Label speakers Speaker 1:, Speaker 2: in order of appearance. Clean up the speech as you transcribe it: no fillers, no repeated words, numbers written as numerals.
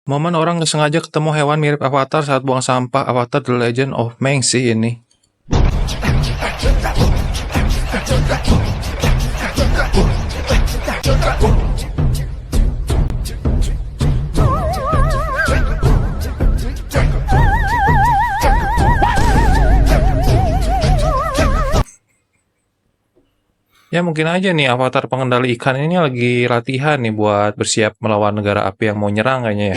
Speaker 1: Momen orang nggak sengaja ketemu hewan mirip Avatar saat buang sampah Avatar The Legend of Aang sih ini. Ya mungkin aja nih avatar pengendali ikan ini lagi latihan nih buat bersiap melawan negara api yang mau nyerang kayaknya ya.